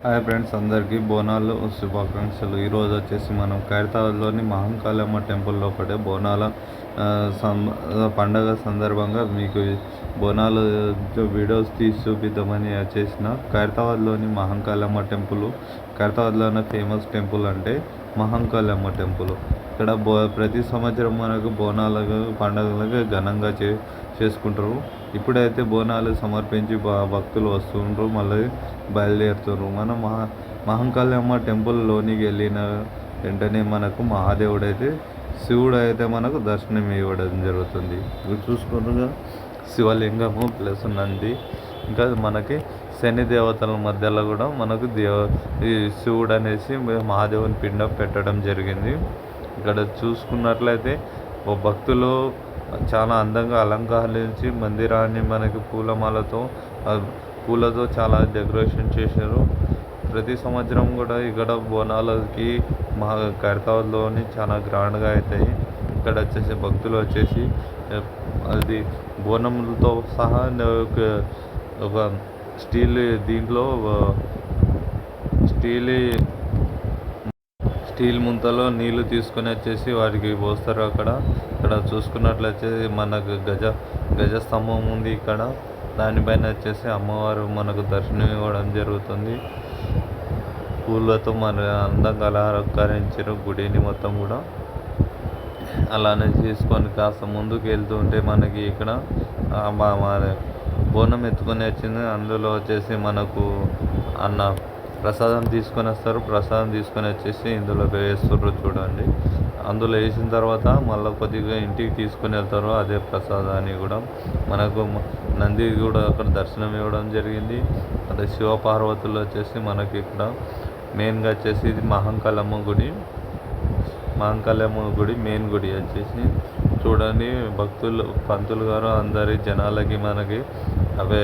Hi friends, అందరికీ బోనాలు శుభాకాంక్షలు. ఈరోజు వచ్చేసి మనం ఖైరతాబాద్లోని మహంకాళమ్మ టెంపుల్ లోపలే బోనాల పండగ సందర్భంగా మీకు బోనాలు వీడియోస్ తీసి చూపిద్దామని చేసిన. ఖైరతాబాద్లోని మహంకాళమ్మ టెంపుల్ ఖైరతాబాద్లోనే ఫేమస్ టెంపుల్ అంటే మహంకాళమ్మ టెంపుల్. ఇక్కడ ప్రతి సంవత్సరం మనకు బోనాలకు పండుగలకు ఘనంగా చేసుకుంటారు. ఇప్పుడైతే బోనాలు సమర్పించి భక్తులు వస్తుండ్రు, మళ్ళీ బయలుదేరుతున్నారు. మనం మహంకాళమ్మ టెంపుల్లోనికి వెళ్ళిన వెంటనే మనకు మహాదేవుడైతే శివుడు అయితే మనకు దర్శనం ఇవ్వడం జరుగుతుంది. ఇవి చూసుకున్నగా శివలింగము ప్లస్ నంది, ఇంకా మనకి శని దేవతల మధ్యలో కూడా మనకు ఈ శివుడు అనేసి మహాదేవుని పిండం పెట్టడం జరిగింది. ఇక్కడ చూసుకున్నట్లయితే ఓ భక్తులు చాలా అందంగా అలంకరించి మందిరాన్ని మనకి పూలతో చాలా డెకరేషన్ చేశారు. ప్రతి సంవత్సరం కూడా ఇక్కడ బోనాలకి ఖైరతాబాద్లోని చాలా గ్రాండ్గా అవుతాయి. ఇక్కడ వచ్చేసి భక్తులు వచ్చేసి అది బోనంతో సహా ఒక దీంట్లో స్టీల్ ముంతలో నీళ్లు తీసుకొని వచ్చేసి వారికి పోస్తారు. ఇక్కడ చూసుకున్నట్లయితే మనకు గజస్తంభం ఉంది. ఇక్కడ దానిపైన వచ్చేసి అమ్మవారు మనకు దర్శనం ఇవ్వడం జరుగుతుంది. పూలతో మన అందంగా అలంకరించారు గుడిని మొత్తం కూడా. అలానే తీసుకొని కాస్త ముందుకు వెళ్తూ ఉంటే మనకి ఇక్కడ బోనం ఎత్తుకొని వచ్చింది. అందులో వచ్చేసి మనకు ప్రసాదం తీసుకొని వస్తారు. ప్రసాదం తీసుకొని వచ్చేసి ఇందులో వేస్తారు చూడండి. అందులో వేసిన తర్వాత మళ్ళీ కొద్దిగా ఇంటికి తీసుకొని వెళ్తారు. అదే ప్రసాదాన్ని కూడా మనకు నంది కూడా అక్కడ దర్శనం ఇవ్వడం జరిగింది. అదే శివపార్వతులు వచ్చేసి మనకి ఇక్కడ మెయిన్గా వచ్చేసి ఇది మహంకాళమ్మ గుడి మెయిన్ గుడి వచ్చేసి చూడండి. పంతులు గారు అందరి జనాలకి మనకి అవే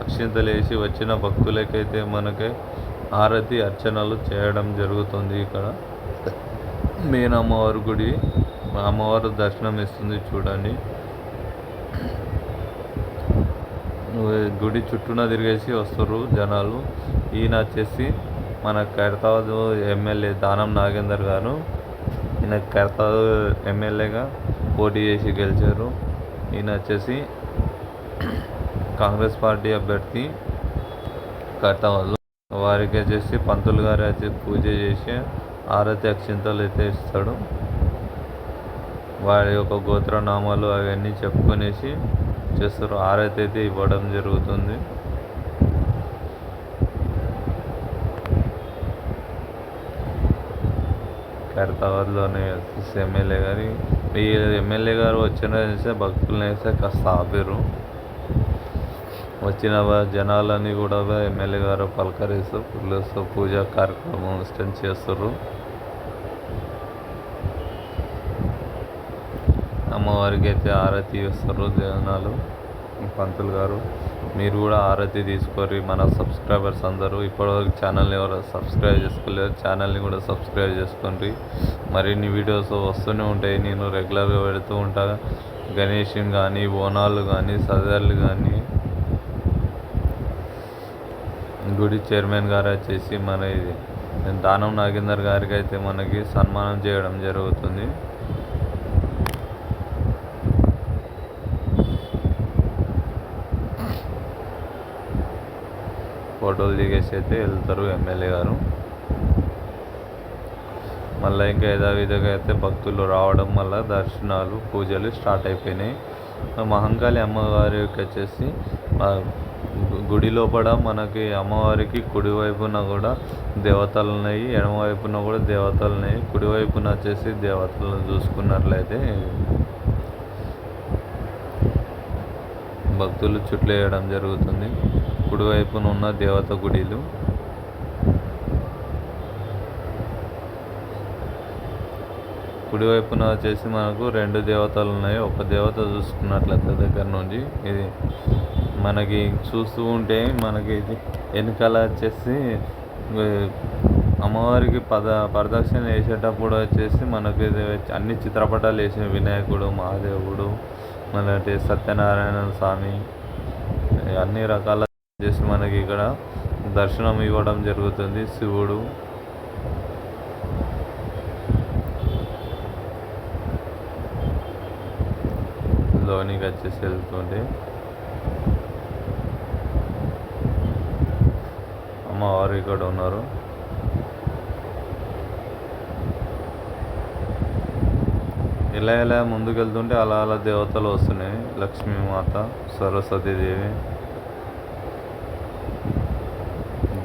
అక్షింతలు వేసి వచ్చిన భక్తులకైతే మనకి ఆరతి అర్చనలు చేయడం జరుగుతుంది. ఇక్కడ మెయిన్ అమ్మవారి గుడి, అమ్మవారు దర్శనం ఇస్తుంది చూడండి. గుడి చుట్టూన తిరిగేసి వస్తారు జనాలు. ఈయన వచ్చేసి మన ఖైరతాబాద్ ఎమ్మెల్యే దానం నాగేందర్ గారు. ఈయన ఖైరతాబాద్ ఎమ్మెల్యేగా పోటీ చేసి గెలిచారు. ఈయన వచ్చేసి కాంగ్రెస్ పార్టీ అభ్యర్థి ఖైరతాబాద్లో. వారికి వచ్చేసి పంతులు గారు అయితే పూజ చేసి ఆరతి అక్షింతలు అయితే ఇస్తాడు. వారి యొక్క గోత్రనామాలు అవన్నీ చెప్పుకొనేసి చేస్తారు. ఆరతి అయితే ఇవ్వడం జరుగుతుంది. ఖైరతాబాద్లోనే ఎమ్మెల్యే గారి ఈ ఎమ్మెల్యే గారు వచ్చిన భక్తులను వేస్తే కాస్త ఆపేరు. వచ్చిన జనాలని కూడా ఎమ్మెల్యే గారు పలకరిస్తూ పూజా కార్యక్రమం చేస్తారు. అమ్మవారికి అయితే ఆరతి ఇస్తారు జనాలు. పంతులు గారు మీరు కూడా ఆరతి తీసుకోరి. మన సబ్స్క్రైబర్స్ అందరూ ఇప్పటివరకు ఛానల్ని ఎవరు సబ్స్క్రైబ్ చేసుకోలేరు, ఛానల్ని కూడా సబ్స్క్రైబ్ చేసుకోండి. మరిన్ని వీడియోస్ వస్తూనే ఉంటాయి. నేను రెగ్యులర్గా పెడుతూ ఉంటాను. గణేష్ కానీ, బోనాలు కానీ, సదర్లు కానీ. గుడి చైర్మన్ గారు వచ్చేసి మన దానం నాగేందర్ గారికి అయితే మనకి సన్మానం చేయడం జరుగుతుంది. ఫోటోలు దిగేసి అయితే వెళ్తారు ఎమ్మెల్యే గారు. మళ్ళీ ఇంకా యథావిధిగా అయితే భక్తులు రావడం వల్ల దర్శనాలు పూజలు స్టార్ట్ అయిపోయినాయి. మహంకాళి అమ్మవారికి వచ్చేసి గుడి లోపల మనకి అమ్మవారికి కుడివైపున కూడా దేవతలు ఉన్నాయి, ఎడమవైపున కూడా దేవతలు ఉన్నాయి. కుడివైపున వచ్చేసి దేవతలను చూసుకున్నట్లయితే భక్తులు చుట్లు వేయడం జరుగుతుంది. కుడివైపున ఉన్న దేవత గుడిలు. కుడివైపున వచ్చేసి మనకు 2 దేవతలు ఉన్నాయి. ఒక దేవత చూసుకున్నట్లయితే దగ్గర నుంచి ఇది మనకి చూస్తూ ఉంటే మనకి వెనకాల వచ్చేసి అమ్మవారికి ప్రదక్షిణ వేసేటప్పుడు వచ్చేసి మనకి అన్ని చిత్రపటాలు వేసిన వినాయకుడు, మహాదేవుడు, మన సత్యనారాయణ స్వామి, అన్ని రకాల జస్ట్ మనకి ఇక్కడ దర్శనం ఇవ్వడం జరుగుతుంది. శివుడు లోనికి వచ్చేసి వెళ్తుంటే అమ్మవారు ఇక్కడ ఉన్నారు. ఇలా ముందుకు వెళ్తుంటే అలా దేవతలు వస్తున్నాయి. లక్ష్మీమాత, సరస్వతీదేవి,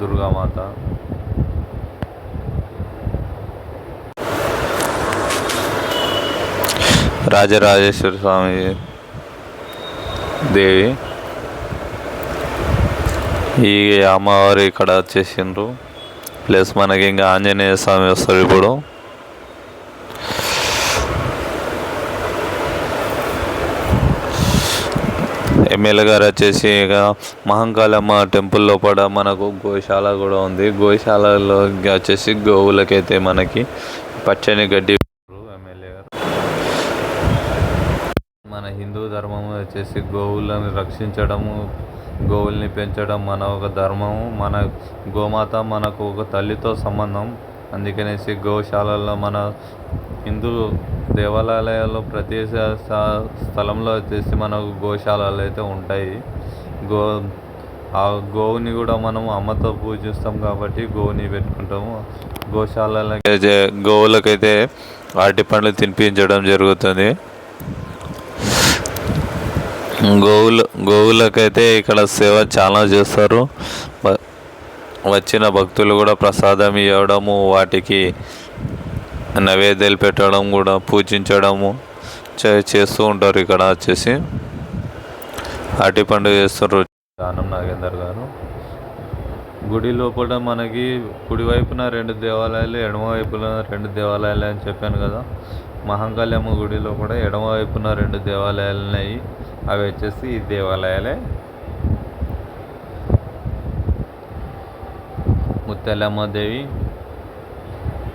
దుర్గామాత, రాజరాజేశ్వర స్వామి దేవి. ఈ అమ్మవారు ఇక్కడ వచ్చేసిండ్రు. ప్లస్ మనకి ఇంకా ఆంజనేయ స్వామి వస్తారు ఇప్పుడు. ఎమ్మెల్యే గారు వచ్చేసి ఇక మహంకాళమ్మ టెంపుల్ లోపల మనకు గోశాల కూడా ఉంది. గోశాలలో వచ్చేసి గోవులకైతే మనకి పచ్చని గడ్డి. ఎమ్మెల్యే గారు మన హిందూ ధర్మం వచ్చేసి గోవులను రక్షించడము, గోవుల్ని పెంచడం మన ఒక ధర్మము. మన గోమాత మనకు ఒక తల్లితో సంబంధం. అందుకనేసి గోశాలల్లో మన హిందూ దేవాలయాల్లో ప్రతి స్థలంలో వచ్చేసి మనకు గోశాలలు అయితే ఉంటాయి. ఆ గోవుని కూడా మనము అమ్మతో పూజిస్తాం కాబట్టి గోవుని పెట్టుకుంటాము. గోశాలకి గోవులకైతే అరటి పండ్లు తినిపించడం జరుగుతుంది. గోవులకైతే ఇక్కడ సేవ చాలా చేస్తారు. వచ్చిన భక్తులు కూడా ప్రసాదం ఇవ్వడము, వాటికి నైవేద్యాలు పెట్టడం కూడా, పూజించడము చేస్తూ ఉంటారు. ఇక్కడ వచ్చేసి అరటి పండు చేస్తారు. దానం నాగేందర్ గారు గుడి లోపల మనకి కుడివైపున 2 దేవాలయాలు, ఎడమవైపున 2 దేవాలయాలు అని చెప్పాను కదా. మహంకాళమ్మ గుడిలో కూడా ఎడమవైపున 2 దేవాలయాలు ఉన్నాయి. అవి వచ్చేసి ఈ దేవాలయాలే. ముత్యాలమ్మ దేవి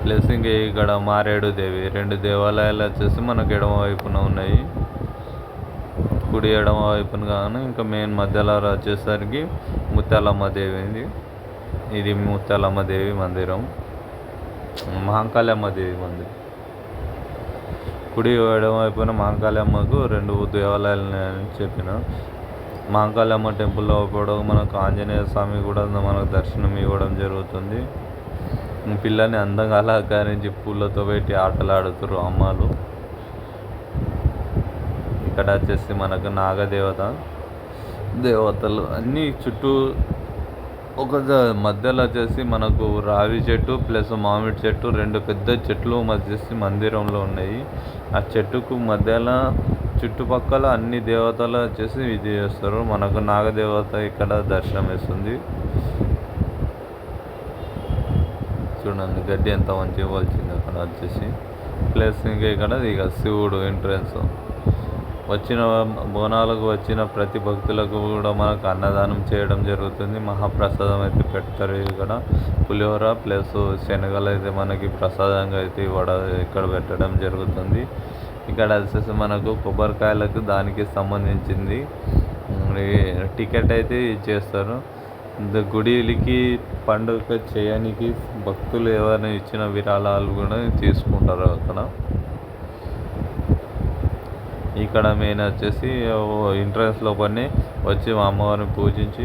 ప్లస్ ఇంక ఇక్కడ మారేడు దేవి, 2 దేవాలయాలు వచ్చేసి మనకు ఎడమవైపున ఉన్నాయి. కుడి ఎడమవైపున కానీ ఇంకా మెయిన్ మధ్యలో వచ్చేసరికి ముత్యాలమ్మ దేవి. ఇది ముత్యాలమ్మ దేవి మందిరం, మహంకాళమ్మ దేవి మందిరం. కుడి ఎడమవైపున మహంకాళమ్మకు 2 దేవాలయాలు ఉన్నాయని చెప్పిన. మహంకాళమ్మ టెంపుల్లో కూడా మనకు ఆంజనేయ స్వామి కూడా మనకు దర్శనం ఇవ్వడం జరుగుతుంది. పిల్లని అందంగా అలంకరించి పూలతో పెట్టి ఆటలాడుతారు అమ్మాలు. ఇక్కడ వచ్చేసి మనకు దేవతలు అన్నీ చుట్టూ ఒక మధ్యలో వచ్చేసి మనకు రావి చెట్టు ప్లస్ మామిడి చెట్టు, 2 పెద్ద చెట్లు వచ్చేసి మందిరంలో ఉన్నాయి. ఆ చెట్టుకు మధ్యలో చుట్టుపక్కల అన్ని దేవతలు వచ్చేసి ఇది చేస్తారు. మనకు నాగదేవత ఇక్కడ దర్శనం ఇస్తుంది. చూడండి గడ్డి ఎంత మంచిగా పోల్చింది అక్కడ వచ్చేసి. ప్లస్ ఇంకా ఇక్కడ శివుడు ఎంట్రన్స్. వచ్చిన బోనాలకు వచ్చిన ప్రతి భక్తులకు కూడా మనకు అన్నదానం చేయడం జరుగుతుంది. మహాప్రసాదం అయితే పెడతారు. ఇక్కడ పులిహోర ప్లస్ శనగలు అయితే మనకి ప్రసాదంగా అయితే ఇక్కడ పెట్టడం జరుగుతుంది. ఇక్కడ వచ్చేసి మనకు కొబ్బరికాయలకు దానికి సంబంధించింది టికెట్ అయితే ఇచ్చేస్తారు. గుడికి పండుగ చేయడానికి భక్తులు ఎవరైనా ఇచ్చిన విరాళాలు కూడా తీసుకుంటారు అక్కడ. ఇక్కడ మెయిన్ వచ్చేసి ఎంట్రన్స్ లోపలనే వచ్చి అమ్మవారిని పూజించి